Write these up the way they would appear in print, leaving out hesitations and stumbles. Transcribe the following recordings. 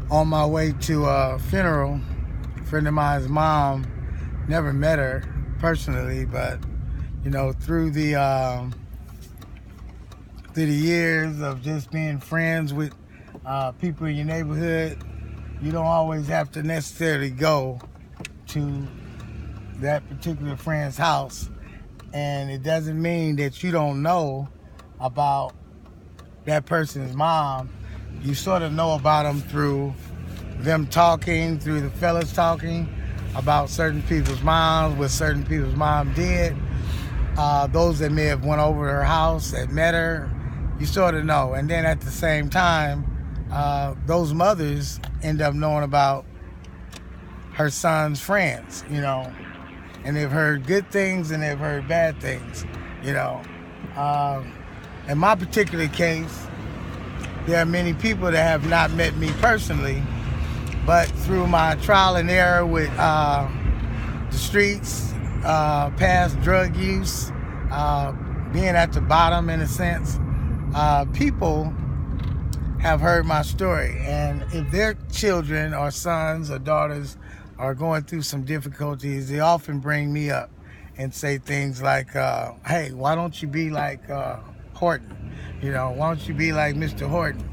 on my way to a funeral. A friend of mine's mom, never met her personally, but through the years of just being friends with people in your neighborhood, you don't always have to necessarily go to that particular friend's house, and it doesn't mean that you don't know about that person's mom. You sort of know about them through them talking, through the fellas talking about certain people's moms, what certain people's mom did. Those that may have went over to her house, that met her, you sort of know. And then at the same time, those mothers end up knowing about her son's friends, and they've heard good things and they've heard bad things, In my particular case, there are many people that have not met me personally, but through my trial and error with the streets, past drug use, being at the bottom in a sense, people have heard my story. And if their children or sons or daughters are going through some difficulties, they often bring me up and say things like, hey, why don't you be like Horton? Why don't you be like Mr. Horton?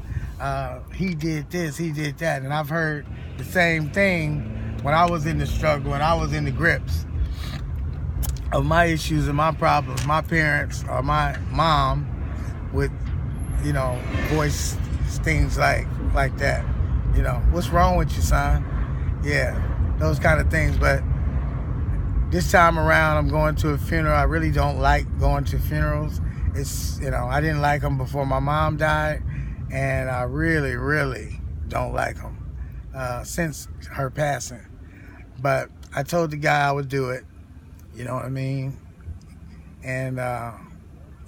He did this, he did that. And I've heard the same thing when I was in the struggle, when I was in the grips of my issues and my problems. My parents or my mom would, voice things like that. What's wrong with you, son? Yeah, those kind of things. But this time around, I'm going to a funeral. I really don't like going to funerals. It's, I didn't like them before my mom died, and I really, really don't like them since her passing. But I told the guy I would do it, you know what I mean? And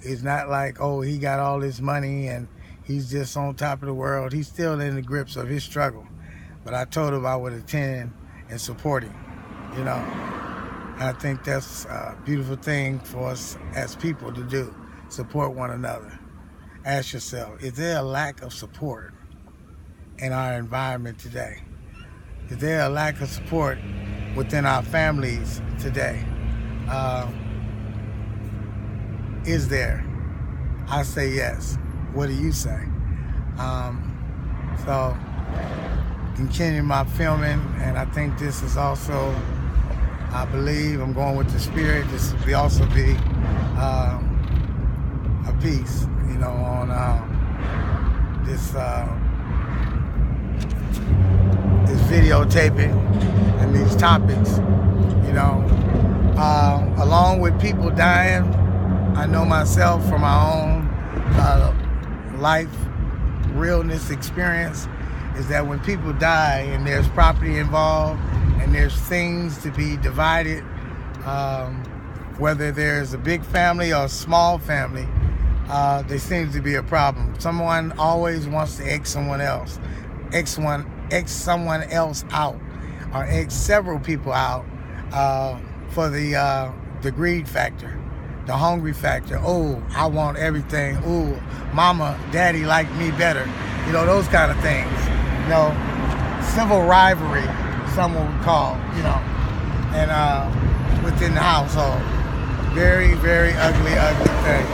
it's not like, oh, he got all this money and he's just on top of the world. He's still in the grips of his struggle. But I told him I would attend and support him, I think that's a beautiful thing for us as people to do, support one another. Ask yourself, is there a lack of support in our environment today? Is there a lack of support within our families today? Is there? I say yes. What do you say? So, continue my filming, and I think this is also, I believe I'm going with the spirit. This will also be a piece, on this videotaping and these topics, along with people dying. I know myself from my own life realness experience is that when people die and there's property involved and there's things to be divided, whether there's a big family or a small family, there seems to be a problem. Someone always wants to X someone else out, or X several people out for the greed factor, the hungry factor. Oh, I want everything. Oh, mama, daddy like me better. Those kind of things. Civil rivalry, someone would call, and within the household. Very, very ugly thing.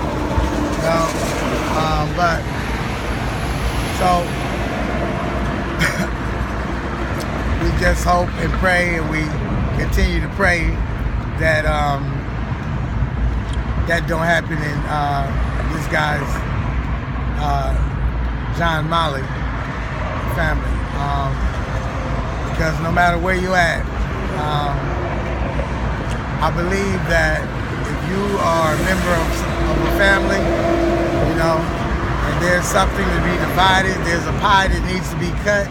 But, so, we just hope and pray, and we continue to pray that that don't happen in this guy's John Molly family, because no matter where you at, I believe that if you are a member of a family, and there's something to be divided, there's a pie that needs to be cut,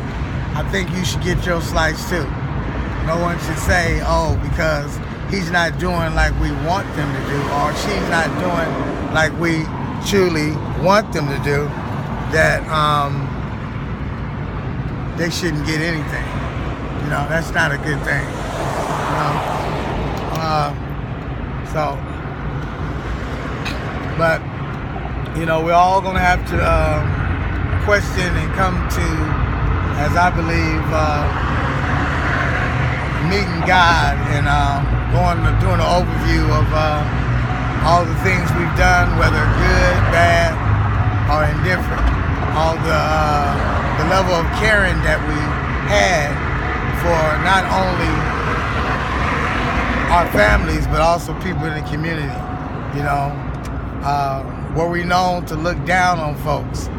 I think you should get your slice too. No one should say, oh, because he's not doing like we want them to do, or she's not doing like we truly want them to do, that they shouldn't get anything. That's not a good thing. But we're all gonna have to question and come to as I believe, meeting God and doing an overview of all the things we've done, whether good, bad, or indifferent. All the level of caring that we had for not only our families, but also people in the community. Were we known to look down on folks?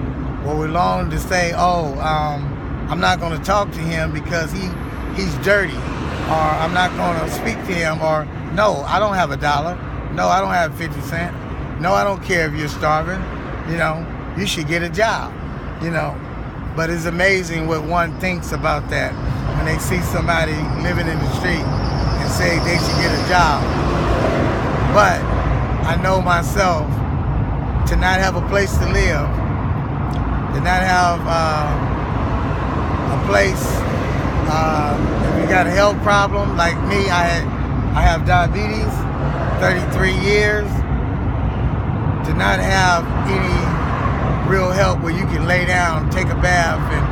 Were we known to say, I'm not going to talk to him because he's dirty, or I'm not going to speak to him, or no, I don't have $1. No, I don't have 50 cents. No, I don't care if you're starving. You should get a job. But it's amazing what one thinks about that when they see somebody living in the street and say they should get a job. But I know myself, to not have a place to live, to not have a place, if you got a health problem like me, I have diabetes, 33 years, to not have any real help where you can lay down, take a bath, and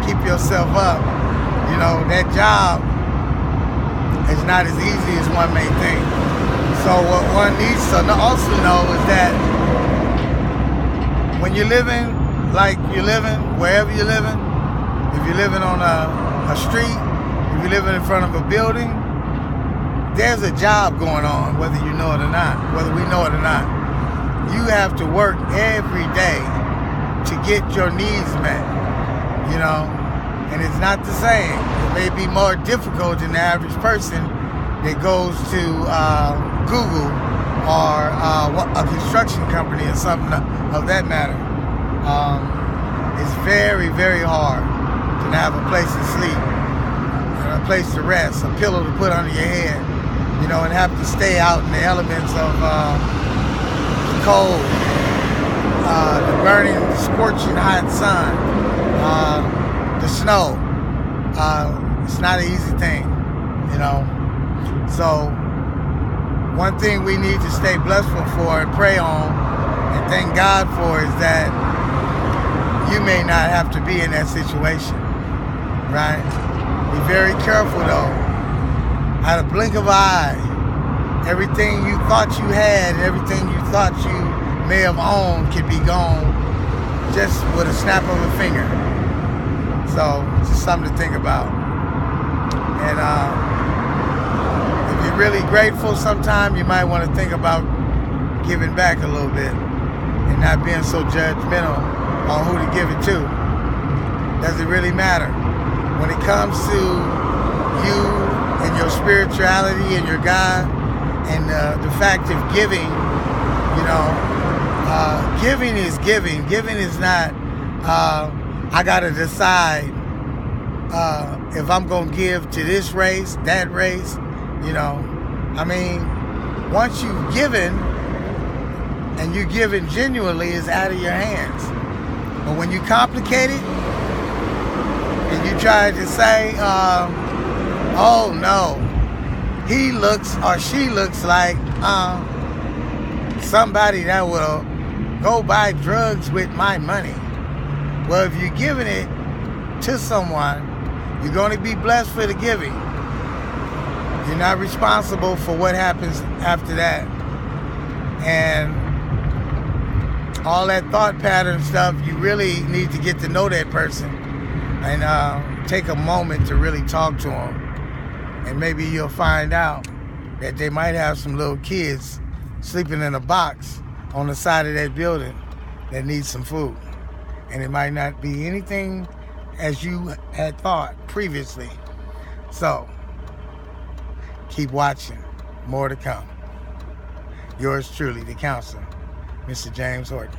keep yourself up. That job is not as easy as one may think. So what one needs to also know is that when you're living like you're living, wherever you're living, if you're living on a street, if you're living in front of a building, there's a job going on, whether you know it or not, whether we know it or not. You have to work every day to get your needs met, and it's not the same. It may be more difficult than the average person that goes to Google or a construction company or something of that matter. It's very, very hard to have a place to sleep, and a place to rest, a pillow to put under your head, and have to stay out in the elements of the cold, the burning, scorching hot sun, the snow. It's not an easy thing, So one thing we need to stay blissful for and pray on and thank God for is that you may not have to be in that situation, right? Be very careful though. At a blink of an eye, everything you thought you had, everything you thought you may have owned could be gone just with a snap of a finger. So it's just something to think about. And if you're really grateful sometime, you might want to think about giving back a little bit and not being so judgmental on who to give it to. Does it really matter? When it comes to you and your spirituality and your God and the fact of giving, giving is giving. Giving is not, I got to decide if I'm going to give to this race, that race, once you've given and you're giving genuinely, it's out of your hands. But when you complicate it and you try to say, oh no, he looks or she looks like somebody that will go buy drugs with my money. Well, if you're giving it to someone, you're going to be blessed for the giving. You're not responsible for what happens after that. And all that thought pattern stuff, you really need to get to know that person and take a moment to really talk to them. And maybe you'll find out that they might have some little kids sleeping in a box on the side of that building that needs some food. And it might not be anything as you had thought previously. So, keep watching. More to come. Yours truly, the counselor, Mr. James Horton.